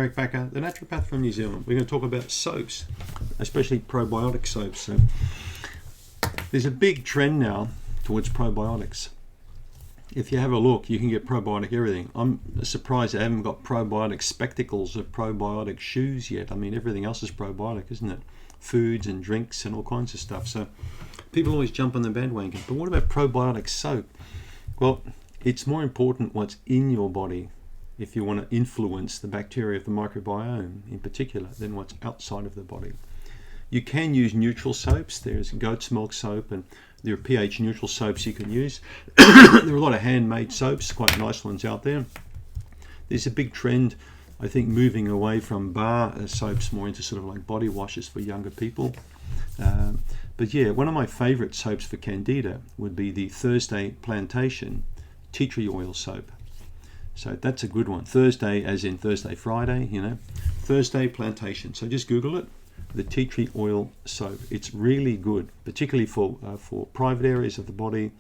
Eric Backer, the naturopath from New Zealand. We're going to talk about soaps, especially probiotic soaps. So there's a big trend now towards probiotics. If you have a look, you can get probiotic everything. I'm surprised I haven't got probiotic spectacles or probiotic shoes yet. I mean, everything else is probiotic, isn't it? Foods and drinks and all kinds of stuff. So people always jump on the bandwagon. But what about probiotic soap? Well, it's more important what's in your body if you want to influence the bacteria of the microbiome in particular than what's outside of the body. You can use neutral soaps. There's goat's milk soap and there are pH neutral soaps you can use. There are a lot of handmade soaps, quite nice ones out there. There's a big trend, I think, moving away from bar soaps more into sort of like body washes for younger people. But yeah, one of my favorite soaps for Candida would be the Thursday Plantation tea tree oil soap. So that's a good one. Thursday as in Thursday, Friday, you know. Thursday Plantation. So just Google it. The tea tree oil soap. It's really good, particularly for private areas of the body,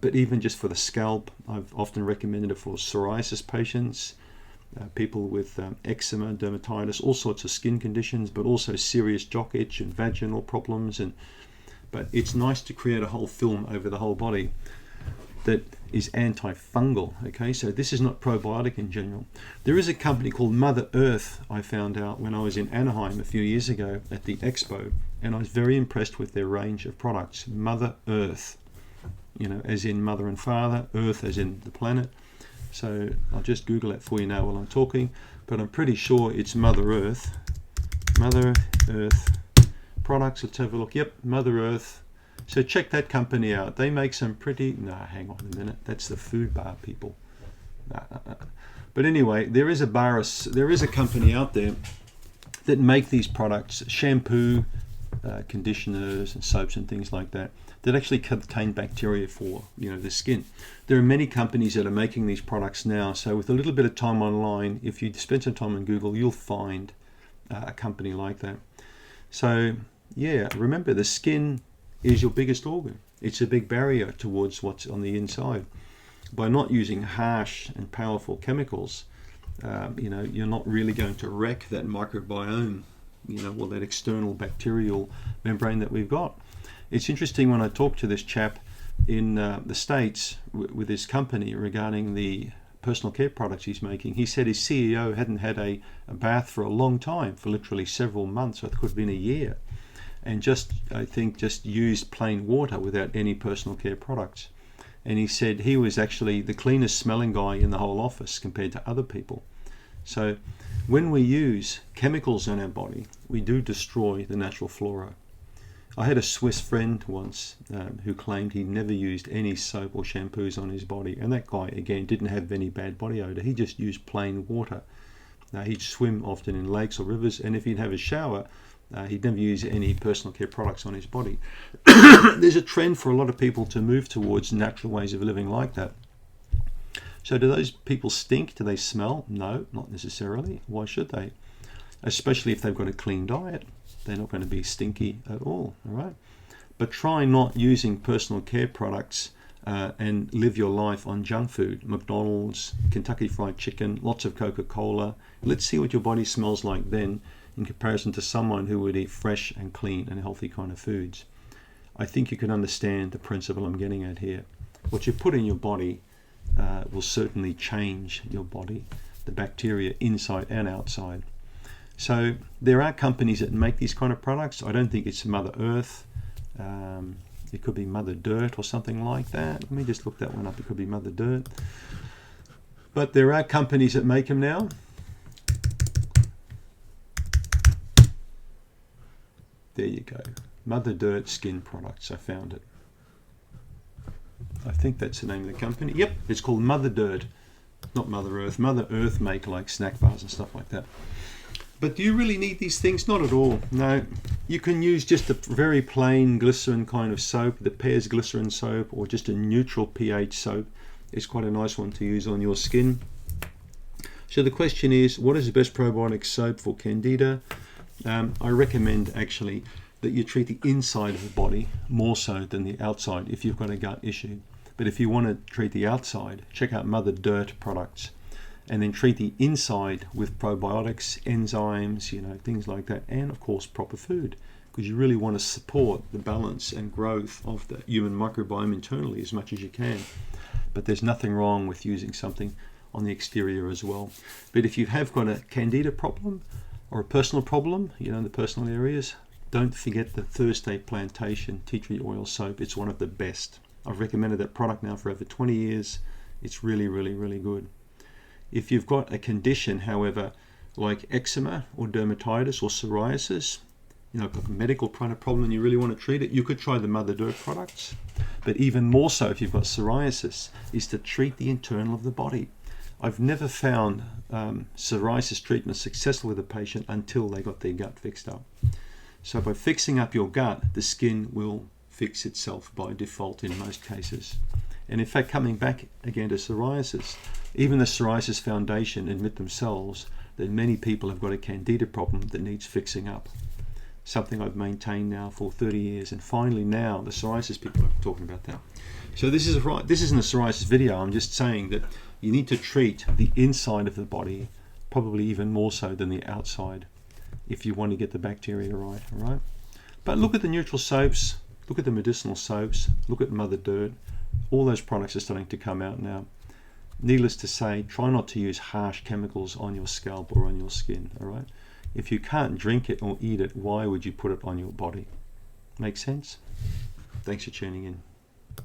but even just for the scalp. I've often recommended it for psoriasis patients, people with eczema, dermatitis, all sorts of skin conditions, but also serious jock itch and vaginal problems. But it's nice to create a whole film over the whole body that is antifungal. Okay, so this is not probiotic in general. There is a company called Mother Earth I found out when I was in Anaheim a few years ago at the expo, and I was very impressed with their range of products. Mother Earth, you know, as in mother and father, earth as in the planet. So I'll just Google it for you now while I'm talking, but I'm pretty sure it's Mother Earth. Mother Earth products. Let's have a look. Yep, Mother Earth. So check that company out. They make some pretty... Nah, hang on a minute. That's the food bar people. Nah. But anyway, there is a company out there that make these products, shampoo, conditioners and soaps and things like that, that actually contain bacteria for, you know, the skin. There are many companies that are making these products now. So with a little bit of time online, if you spend some time on Google, you'll find a company like that. So yeah, remember the skin is your biggest organ. It's a big barrier towards what's on the inside. By not using harsh and powerful chemicals, you know, you're not really going to wreck that microbiome, you know, or that external bacterial membrane that we've got. It's interesting when I talked to this chap in the States with his company regarding the personal care products he's making. He said his CEO hadn't had a bath for a long time, for literally several months, or it could have been a year. And I think just used plain water without any personal care products. And he said he was actually the cleanest smelling guy in the whole office compared to other people. So when we use chemicals in our body, we do destroy the natural flora. I had a Swiss friend once who claimed he never used any soap or shampoos on his body. And that guy, again, didn't have any bad body odor. He just used plain water. He'd swim often in lakes or rivers, and if he'd have a shower, he'd never use any personal care products on his body. There's a trend for a lot of people to move towards natural ways of living like that. So do those people stink? Do they smell? No, not necessarily. Why should they? Especially if they've got a clean diet. They're not going to be stinky at all right? But try not using personal care products and live your life on junk food. McDonald's, Kentucky Fried Chicken, lots of Coca-Cola. Let's see what your body smells like then in comparison to someone who would eat fresh and clean and healthy kind of foods. I think you can understand the principle I'm getting at here. What you put in your body will certainly change your body, the bacteria inside and outside. So there are companies that make these kind of products. I don't think it's Mother Earth. It could be Mother Dirt or something like that. Let me just look that one up. It could be Mother Dirt. But there are companies that make them now. There you go. Mother Dirt skin products. I found it. I think that's the name of the company. Yep, it's called Mother Dirt. Not Mother Earth. Mother Earth make like snack bars and stuff like that. But do you really need these things? Not at all. No. You can use just a very plain glycerin kind of soap, the Pears glycerin soap, or just a neutral pH soap. It's quite a nice one to use on your skin. So the question is, what is the best probiotic soap for Candida? I recommend actually that you treat the inside of the body more so than the outside if you've got a gut issue. But if you want to treat the outside, check out Mother Dirt products. and then treat the inside with probiotics, enzymes, you know, things like that, and of course proper food, because you really want to support the balance and growth of the human microbiome internally as much as you can. But there's nothing wrong with using something on the exterior as well. But if you have got a candida problem or a personal problem, you know, in the personal areas, don't forget the Thursday Plantation Tea Tree Oil Soap. It's one of the best. I've recommended that product now for over 20 years. It's really, really, really good. If you've got a condition, however, like eczema or dermatitis or psoriasis, you know, a medical kind of problem and you really want to treat it, you could try the Mother Dirt products. But even more so if you've got psoriasis, is to treat the internal of the body. I've never found psoriasis treatment successful with a patient until they got their gut fixed up. So by fixing up your gut, the skin will fix itself by default in most cases. And in fact, coming back again to psoriasis, even the Psoriasis Foundation admit themselves that many people have got a candida problem that needs fixing up. Something I've maintained now for 30 years, and finally now the psoriasis people are talking about that. So this isn't a psoriasis video. I'm just saying that you need to treat the inside of the body, probably even more so than the outside, if you want to get the bacteria right. All right. But look at the neutral soaps, look at the medicinal soaps, look at Mother Dirt. All those products are starting to come out now. Needless to say, try not to use harsh chemicals on your scalp or on your skin. All right. If you can't drink it or eat it, why would you put it on your body? Make sense? Thanks for tuning in.